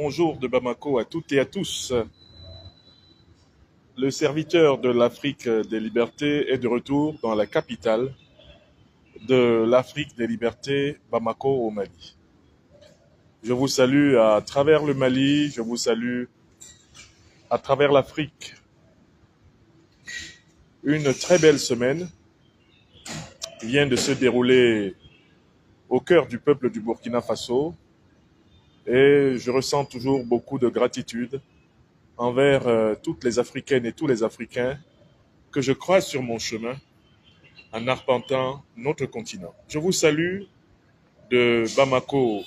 Bonjour de Bamako à toutes et à tous. Le serviteur de l'Afrique des libertés est de retour dans la capitale de l'Afrique des libertés, Bamako au Mali. Je vous salue à travers le Mali, je vous salue à travers l'Afrique. Une très belle semaine vient de se dérouler au cœur du peuple du Burkina Faso et je ressens toujours beaucoup de gratitude envers toutes les Africaines et tous les Africains que je croise sur mon chemin en arpentant notre continent. Je vous salue de Bamako,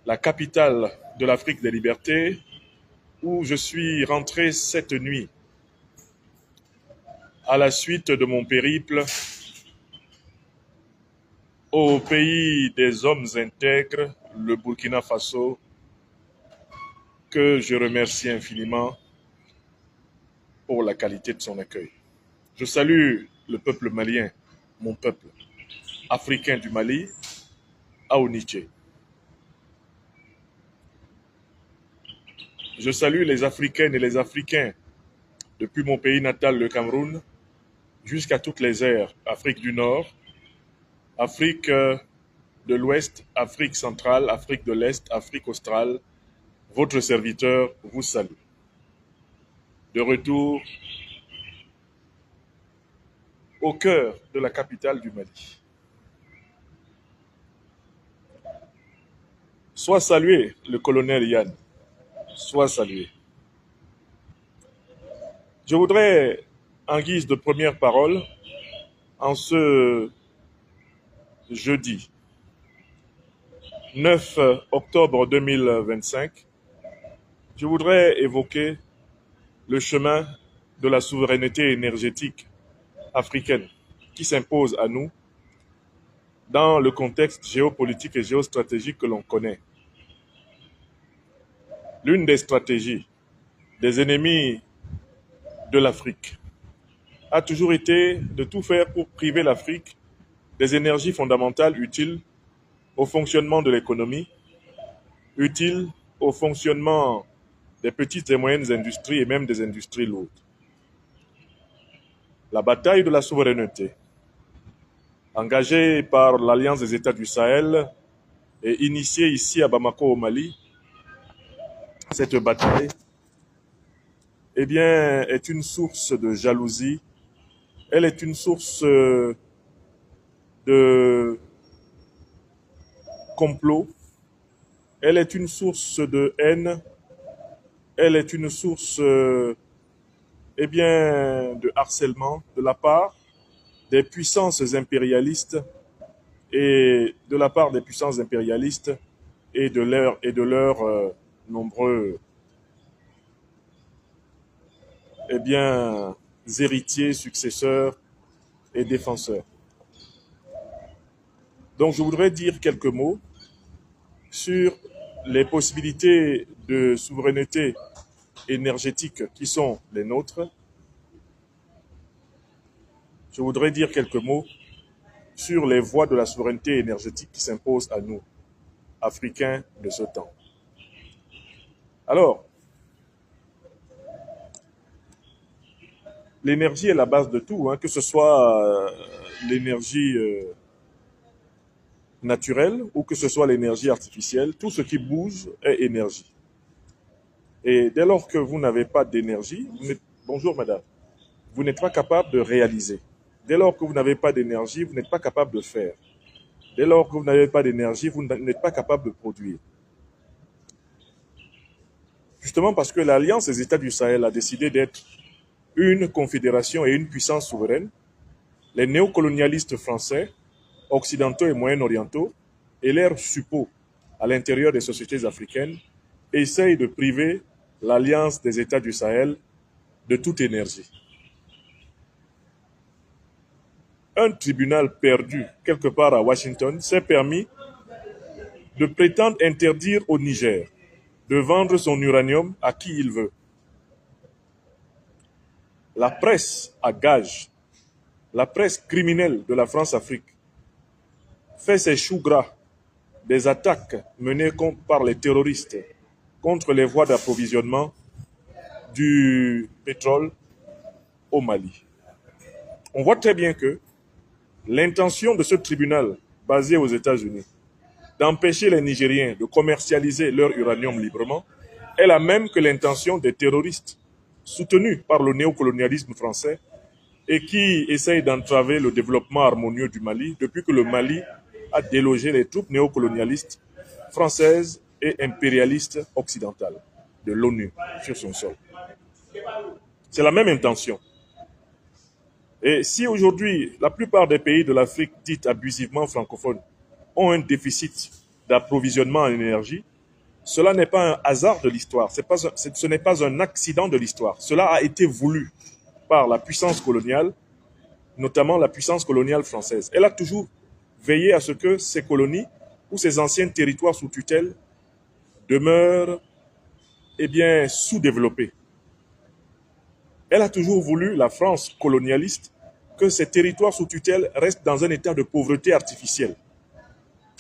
la capitale de l'Afrique des libertés, où je suis rentré cette nuit à la suite de mon périple au pays des hommes intègres, le Burkina Faso, que je remercie infiniment pour la qualité de son accueil. Je salue le peuple malien, mon peuple, africain du Mali, Aouniché. Je salue les Africaines et les Africains depuis mon pays natal, le Cameroun, jusqu'à toutes les aires, Afrique du Nord, Afrique de l'Ouest, Afrique centrale, Afrique de l'Est, Afrique australe. Votre serviteur vous salue. De retour au cœur de la capitale du Mali. Sois salué, le colonel Yann. Sois salué. Je voudrais, en guise de première parole, en ce jeudi 9 octobre 2025, je voudrais évoquer le chemin de la souveraineté énergétique africaine qui s'impose à nous dans le contexte géopolitique et géostratégique que l'on connaît. L'une des stratégies des ennemis de l'Afrique a toujours été de tout faire pour priver l'Afrique des énergies fondamentales utiles au fonctionnement de l'économie, utiles au fonctionnement des petites et moyennes industries et même des industries lourdes. La bataille de la souveraineté, engagée par l'Alliance des États du Sahel et initiée ici à Bamako au Mali, cette bataille est une source de jalousie, elle est une source de complot, elle est une source de haine, elle est une source de harcèlement de la part des puissances impérialistes et de la part des puissances impérialistes et de leurs nombreux héritiers, successeurs et défenseurs. Donc je voudrais dire quelques mots sur les possibilités de souveraineté énergétique qui sont les nôtres. Je voudrais dire quelques mots sur les voies de la souveraineté énergétique qui s'imposent à nous, Africains de ce temps. Alors, l'énergie est la base de tout, que ce soit l'énergie naturelle ou que ce soit l'énergie artificielle. Tout ce qui bouge est énergie. Et dès lors que vous n'avez pas d'énergie, bonjour madame, vous n'êtes pas capable de réaliser. Dès lors que vous n'avez pas d'énergie, vous n'êtes pas capable de faire. Dès lors que vous n'avez pas d'énergie, vous n'êtes pas capable de produire. Justement parce que l'Alliance des États du Sahel a décidé d'être une confédération et une puissance souveraine, les néocolonialistes français, occidentaux et moyen-orientaux, et leurs suppôts à l'intérieur des sociétés africaines, essayent de priver l'Alliance des États du Sahel de toute énergie. Un tribunal perdu quelque part à Washington s'est permis de prétendre interdire au Niger de vendre son uranium à qui il veut. La presse à gage, la presse criminelle de la France-Afrique, fait ses choux gras des attaques menées par les terroristes contre les voies d'approvisionnement du pétrole au Mali. On voit très bien que l'intention de ce tribunal basé aux États-Unis d'empêcher les Nigériens de commercialiser leur uranium librement est la même que l'intention des terroristes soutenus par le néocolonialisme français et qui essayent d'entraver le développement harmonieux du Mali depuis que le Mali a délogé les troupes néocolonialistes françaises et impérialistes occidentales de l'ONU sur son sol. C'est la même intention. Et si aujourd'hui, la plupart des pays de l'Afrique dite abusivement francophone ont un déficit d'approvisionnement en énergie, cela n'est pas un hasard de l'histoire, ce n'est pas un accident de l'histoire. Cela a été voulu par la puissance coloniale, notamment la puissance coloniale française. Elle a toujours veillé à ce que ces colonies ou ces anciens territoires sous tutelle demeurent sous-développés. Elle a toujours voulu, la France colonialiste, que ces territoires sous tutelle restent dans un état de pauvreté artificielle.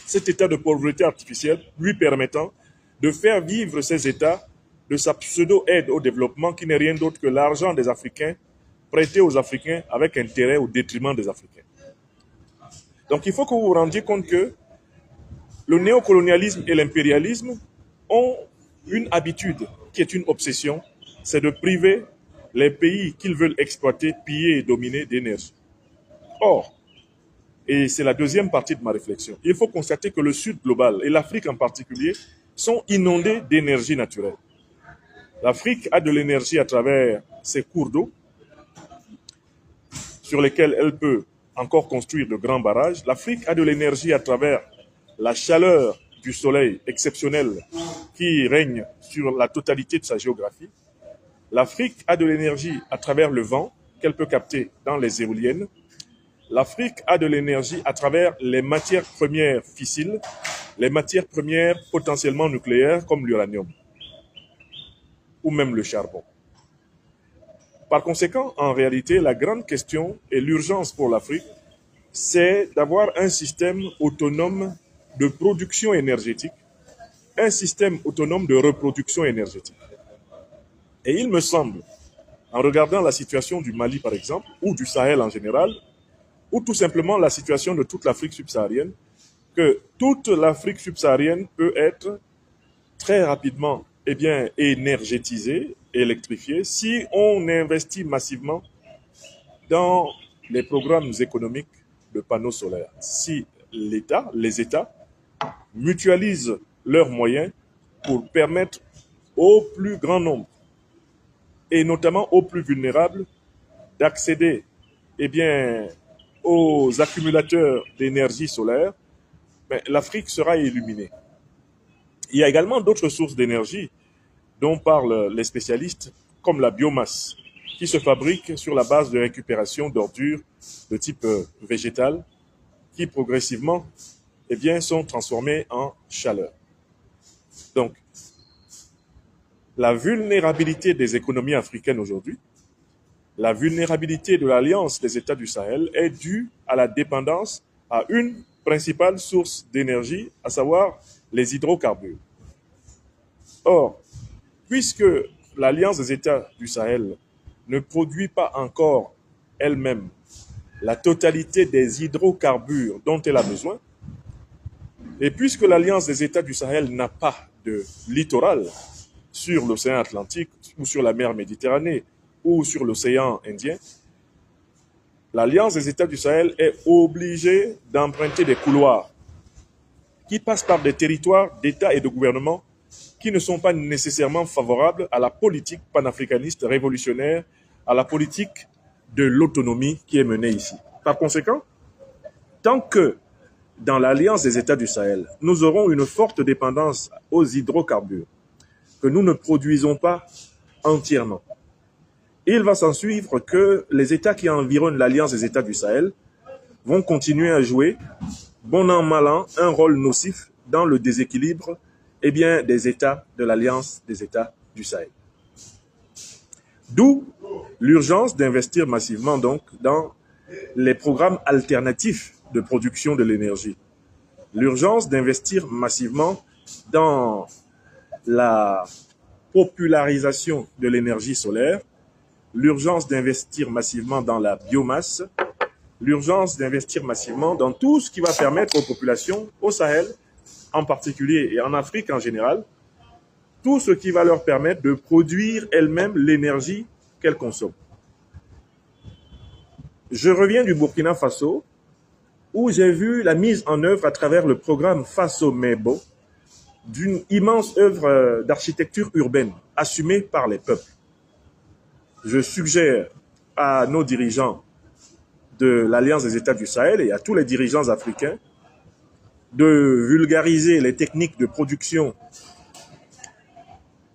Cet état de pauvreté artificielle lui permettant de faire vivre ces États de sa pseudo-aide au développement qui n'est rien d'autre que l'argent des Africains prêté aux Africains avec intérêt au détriment des Africains. Donc il faut que vous vous rendiez compte que le néocolonialisme et l'impérialisme ont une habitude qui est une obsession, c'est de priver les pays qu'ils veulent exploiter, piller et dominer d'énergie. Or, et c'est la deuxième partie de ma réflexion, il faut constater que le Sud global et l'Afrique en particulier sont inondés d'énergie naturelle. L'Afrique a de l'énergie à travers ses cours d'eau sur lesquels elle peut encore construire de grands barrages. L'Afrique a de l'énergie à travers la chaleur du soleil exceptionnelle qui règne sur la totalité de sa géographie. L'Afrique a de l'énergie à travers le vent qu'elle peut capter dans les éoliennes. L'Afrique a de l'énergie à travers les matières premières fissiles, les matières premières potentiellement nucléaires comme l'uranium ou même le charbon. Par conséquent, en réalité, la grande question et l'urgence pour l'Afrique, c'est d'avoir un système autonome de production énergétique, un système autonome de reproduction énergétique. Et il me semble, en regardant la situation du Mali par exemple, ou du Sahel en général, ou tout simplement la situation de toute l'Afrique subsaharienne, que toute l'Afrique subsaharienne peut être très rapidement énergétisée, électrifiée, si on investit massivement dans les programmes économiques de panneaux solaires. Si les États mutualisent leurs moyens pour permettre au plus grand nombre, et notamment aux plus vulnérables, d'accéder aux accumulateurs d'énergie solaire, l'Afrique sera illuminée. Il y a également d'autres sources d'énergie dont parlent les spécialistes, comme la biomasse, qui se fabrique sur la base de récupération d'ordures de type végétal, qui progressivement sont transformées en chaleur. Donc, la vulnérabilité des économies africaines aujourd'hui, la vulnérabilité de l'Alliance des États du Sahel est due à la dépendance à une principale source d'énergie, à savoir les hydrocarbures. Or, puisque l'Alliance des États du Sahel ne produit pas encore elle-même la totalité des hydrocarbures dont elle a besoin, et puisque l'Alliance des États du Sahel n'a pas de littoral sur l'océan Atlantique ou sur la mer Méditerranée ou sur l'océan Indien, l'Alliance des États du Sahel est obligée d'emprunter des couloirs qui passent par des territoires d'États et de gouvernements qui ne sont pas nécessairement favorables à la politique panafricaniste révolutionnaire, à la politique de l'autonomie qui est menée ici. Par conséquent, tant que dans l'Alliance des États du Sahel, nous aurons une forte dépendance aux hydrocarbures que nous ne produisons pas entièrement, il va s'en suivre que les États qui environnent l'Alliance des États du Sahel vont continuer à jouer, bon an, mal an, un rôle nocif dans le déséquilibre des États de l'Alliance des États du Sahel. D'où l'urgence d'investir massivement donc dans les programmes alternatifs de production de l'énergie. L'urgence d'investir massivement dans la popularisation de l'énergie solaire, l'urgence d'investir massivement dans la biomasse, l'urgence d'investir massivement dans tout ce qui va permettre aux populations, au Sahel en particulier et en Afrique en général, tout ce qui va leur permettre de produire elles-mêmes l'énergie qu'elles consomment. Je reviens du Burkina Faso, où j'ai vu la mise en œuvre à travers le programme Faso Mebo d'une immense œuvre d'architecture urbaine assumée par les peuples. Je suggère à nos dirigeants de l'Alliance des États du Sahel et à tous les dirigeants africains de vulgariser les techniques de production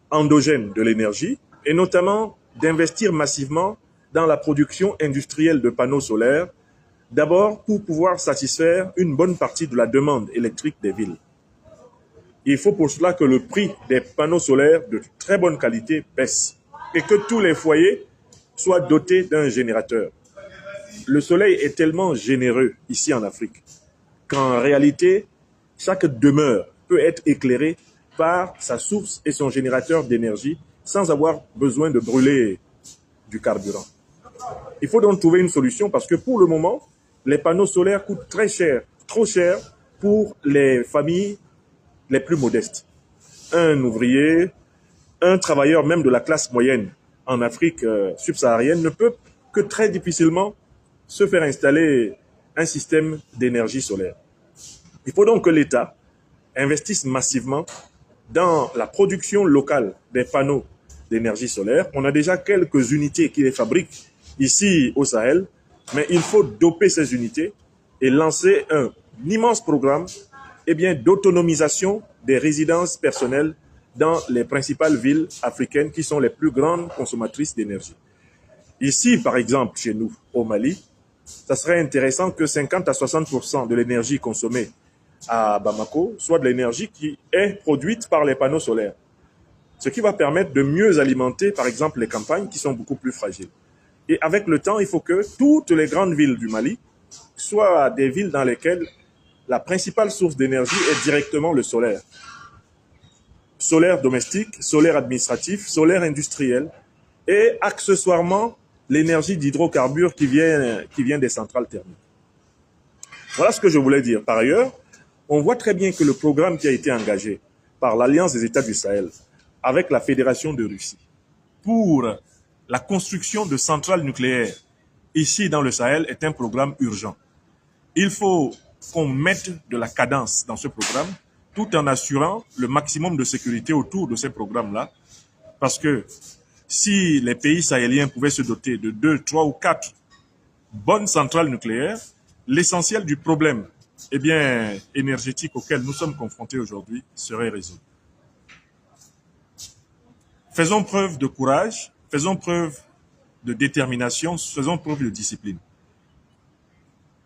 endogène de l'énergie et notamment d'investir massivement dans la production industrielle de panneaux solaires, d'abord pour pouvoir satisfaire une bonne partie de la demande électrique des villes. Il faut pour cela que le prix des panneaux solaires de très bonne qualité baisse et que tous les foyers soient dotés d'un générateur. Le soleil est tellement généreux ici en Afrique qu'en réalité, chaque demeure peut être éclairée par sa source et son générateur d'énergie sans avoir besoin de brûler du carburant. Il faut donc trouver une solution parce que pour le moment, les panneaux solaires coûtent très cher, trop cher pour les familles les plus modestes. Un ouvrier, un travailleur même de la classe moyenne en Afrique subsaharienne ne peut que très difficilement se faire installer un système d'énergie solaire. Il faut donc que l'État investisse massivement dans la production locale des panneaux d'énergie solaire. On a déjà quelques unités qui les fabriquent ici au Sahel, mais il faut doper ces unités et lancer un immense programme d'autonomisation des résidences personnelles dans les principales villes africaines qui sont les plus grandes consommatrices d'énergie. Ici, par exemple, chez nous, au Mali, ça serait intéressant que 50 à 60% de l'énergie consommée à Bamako soit de l'énergie qui est produite par les panneaux solaires. Ce qui va permettre de mieux alimenter, par exemple, les campagnes qui sont beaucoup plus fragiles. Et avec le temps, il faut que toutes les grandes villes du Mali soient des villes dans lesquelles la principale source d'énergie est directement le solaire. Solaire domestique, solaire administratif, solaire industriel et accessoirement l'énergie d'hydrocarbures qui vient des centrales thermiques. Voilà ce que je voulais dire. Par ailleurs, on voit très bien que le programme qui a été engagé par l'Alliance des États du Sahel avec la Fédération de Russie pour la construction de centrales nucléaires ici dans le Sahel est un programme urgent. Il faut qu'on mette de la cadence dans ce programme tout en assurant le maximum de sécurité autour de ces programmes-là parce que si les pays sahéliens pouvaient se doter de 2, 3 ou 4 bonnes centrales nucléaires, l'essentiel du problème énergétique auquel nous sommes confrontés aujourd'hui serait résolu. Faisons preuve de courage, faisons preuve de détermination, faisons preuve de discipline.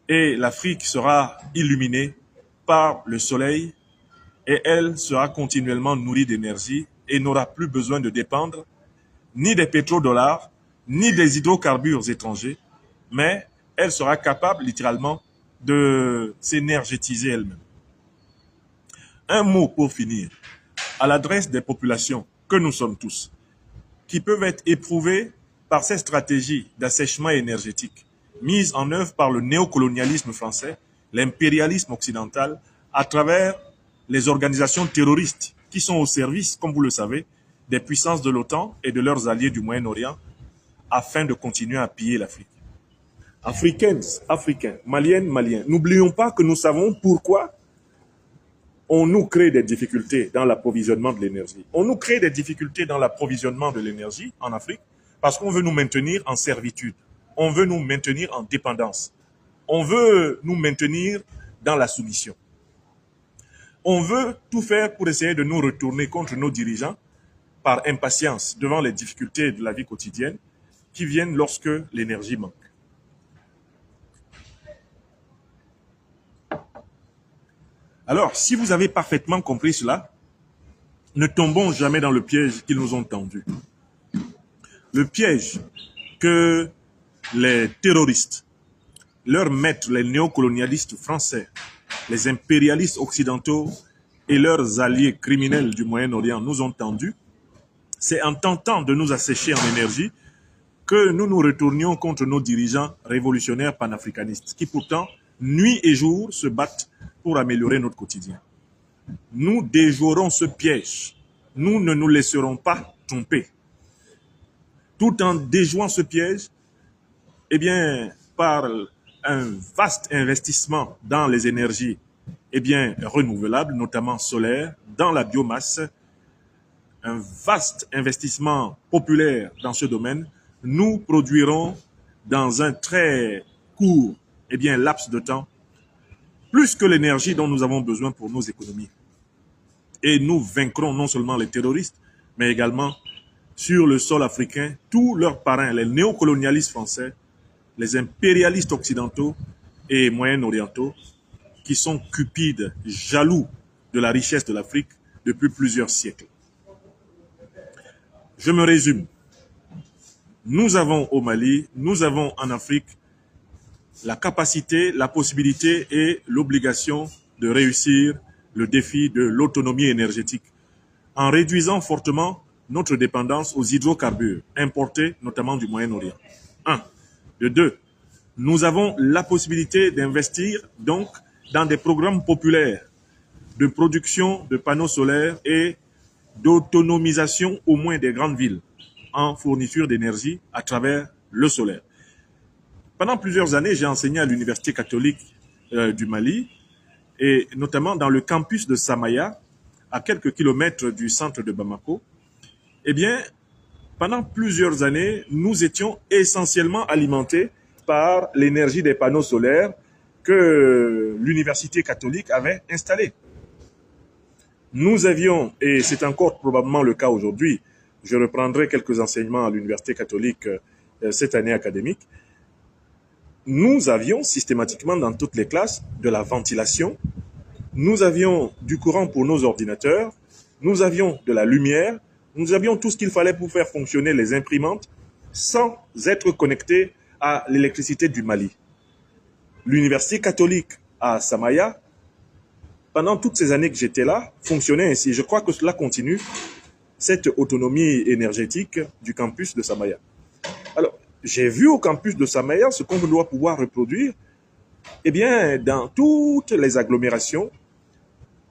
Et l'Afrique sera illuminée par le soleil et elle sera continuellement nourrie d'énergie et n'aura plus besoin de dépendre ni des pétrodollars, ni des hydrocarbures étrangers, mais elle sera capable littéralement de s'énergétiser elle-même. Un mot pour finir, à l'adresse des populations que nous sommes tous, qui peuvent être éprouvées par ces stratégies d'assèchement énergétique mises en œuvre par le néocolonialisme français, l'impérialisme occidental, à travers les organisations terroristes qui sont au service, comme vous le savez, des puissances de l'OTAN et de leurs alliés du Moyen-Orient, afin de continuer à piller l'Afrique. Africaines, Africains, Maliennes, Maliens, n'oublions pas que nous savons pourquoi on nous crée des difficultés dans l'approvisionnement de l'énergie. On nous crée des difficultés dans l'approvisionnement de l'énergie en Afrique parce qu'on veut nous maintenir en servitude. On veut nous maintenir en dépendance. On veut nous maintenir dans la soumission. On veut tout faire pour essayer de nous retourner contre nos dirigeants par impatience devant les difficultés de la vie quotidienne qui viennent lorsque l'énergie manque. Alors, si vous avez parfaitement compris cela, ne tombons jamais dans le piège qu'ils nous ont tendu. Le piège que les terroristes, leurs maîtres, les néocolonialistes français, les impérialistes occidentaux et leurs alliés criminels du Moyen-Orient nous ont tendus, c'est en tentant de nous assécher en énergie que nous nous retournions contre nos dirigeants révolutionnaires panafricanistes, qui pourtant, nuit et jour, se battent pour améliorer notre quotidien. Nous déjouerons ce piège. Nous ne nous laisserons pas tromper. Tout en déjouant ce piège, eh bien, par un vaste investissement dans les énergies renouvelables, notamment solaires, dans la biomasse, un vaste investissement populaire dans ce domaine, nous produirons dans un très court laps de temps plus que l'énergie dont nous avons besoin pour nos économies. Et nous vaincrons non seulement les terroristes, mais également sur le sol africain tous leurs parrains, les néocolonialistes français, les impérialistes occidentaux et moyen-orientaux, qui sont cupides, jaloux de la richesse de l'Afrique depuis plusieurs siècles. Je me résume. Nous avons au Mali, nous avons en Afrique la capacité, la possibilité et l'obligation de réussir le défi de l'autonomie énergétique en réduisant fortement notre dépendance aux hydrocarbures importés notamment du Moyen-Orient. 1. De 2. Nous avons la possibilité d'investir donc dans des programmes populaires de production de panneaux solaires et d'autonomisation au moins des grandes villes en fourniture d'énergie à travers le solaire. Pendant plusieurs années, j'ai enseigné à l'Université catholique du Mali et notamment dans le campus de Samaya, à quelques kilomètres du centre de Bamako. Eh bien, pendant plusieurs années, nous étions essentiellement alimentés par l'énergie des panneaux solaires que l'Université catholique avait installés. Nous avions, et c'est encore probablement le cas aujourd'hui, je reprendrai quelques enseignements à l'Université catholique cette année académique, nous avions systématiquement dans toutes les classes de la ventilation, nous avions du courant pour nos ordinateurs, nous avions de la lumière, nous avions tout ce qu'il fallait pour faire fonctionner les imprimantes sans être connectés à l'électricité du Mali. L'Université catholique à Samaya, pendant toutes ces années que j'étais là, fonctionnait ainsi. Je crois que cela continue, cette autonomie énergétique du campus de Samaya. Alors, j'ai vu au campus de Samaya ce qu'on doit pouvoir reproduire. Eh bien, dans toutes les agglomérations,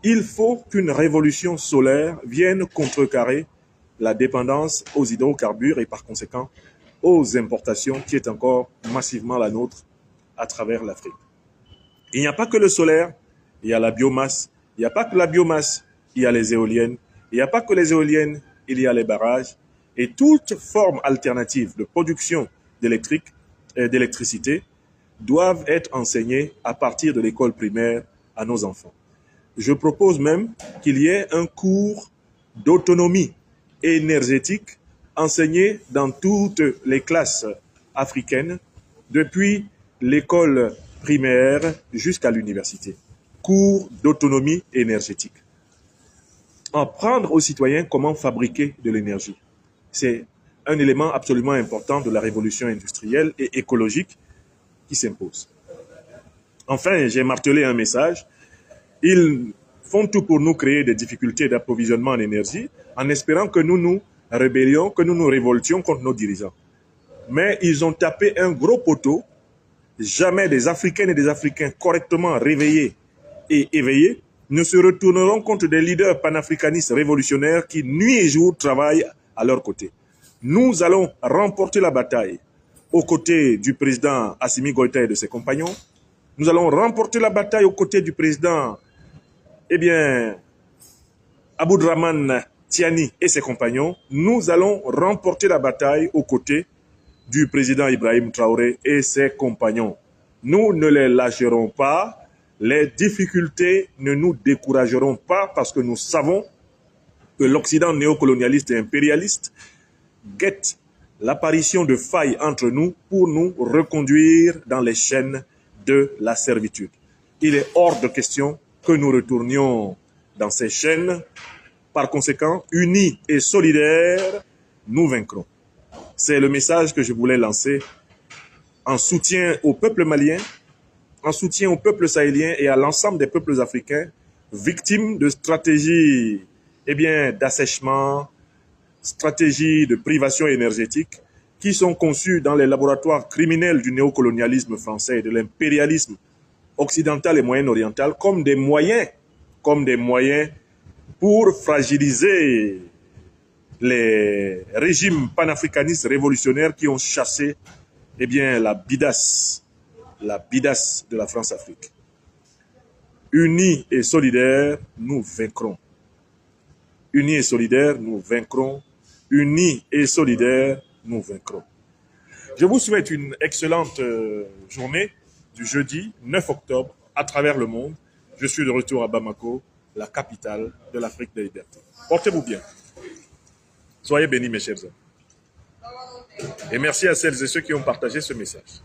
il faut qu'une révolution solaire vienne contrecarrer la dépendance aux hydrocarbures et par conséquent aux importations qui est encore massivement la nôtre à travers l'Afrique. Il n'y a pas que le solaire, il y a la biomasse. Il n'y a pas que la biomasse, il y a les éoliennes. Il n'y a pas que les éoliennes, il y a les barrages. Et toute forme alternative de production d'électricité doivent être enseignées à partir de l'école primaire à nos enfants. Je propose même qu'il y ait un cours d'autonomie énergétique enseigné dans toutes les classes africaines, depuis l'école primaire jusqu'à l'université. Cours d'autonomie énergétique. Apprendre aux citoyens comment fabriquer de l'énergie. C'est un élément absolument important de la révolution industrielle et écologique qui s'impose. Enfin, j'ai martelé un message. Ils font tout pour nous créer des difficultés d'approvisionnement en énergie en espérant que nous nous rébellions, que nous nous révoltions contre nos dirigeants. Mais ils ont tapé un gros poteau. Jamais des Africaines et des Africains correctement réveillés et éveillés ne se retourneront contre des leaders panafricanistes révolutionnaires qui nuit et jour travaillent à leur côté. Nous allons remporter la bataille aux côtés du président Assimi Goïta et de ses compagnons. Nous allons remporter la bataille aux côtés du président Aboudraman Tiani et ses compagnons. Nous allons remporter la bataille aux côtés du président Ibrahim Traoré et ses compagnons. Nous ne les lâcherons pas. Les difficultés ne nous décourageront pas parce que nous savons que l'Occident néocolonialiste et impérialiste guette l'apparition de failles entre nous pour nous reconduire dans les chaînes de la servitude. Il est hors de question que nous retournions dans ces chaînes. Par conséquent, unis et solidaires, nous vaincrons. C'est le message que je voulais lancer en soutien au peuple malien, en soutien au peuple sahélien et à l'ensemble des peuples africains victimes de stratégies d'assèchement, stratégies de privation énergétique qui sont conçues dans les laboratoires criminels du néocolonialisme français et de l'impérialisme occidental et moyen-oriental comme des moyens pour fragiliser les régimes panafricanistes révolutionnaires qui ont chassé la bidasse de la France-Afrique. Unis et solidaires, nous vaincrons. Unis et solidaires, nous vaincrons. Unis et solidaires, nous vaincrons. Je vous souhaite une excellente journée du jeudi 9 octobre à travers le monde. Je suis de retour à Bamako, la capitale de l'Afrique de liberté. Portez-vous bien. Soyez bénis, mes chers amis. Et merci à celles et ceux qui ont partagé ce message.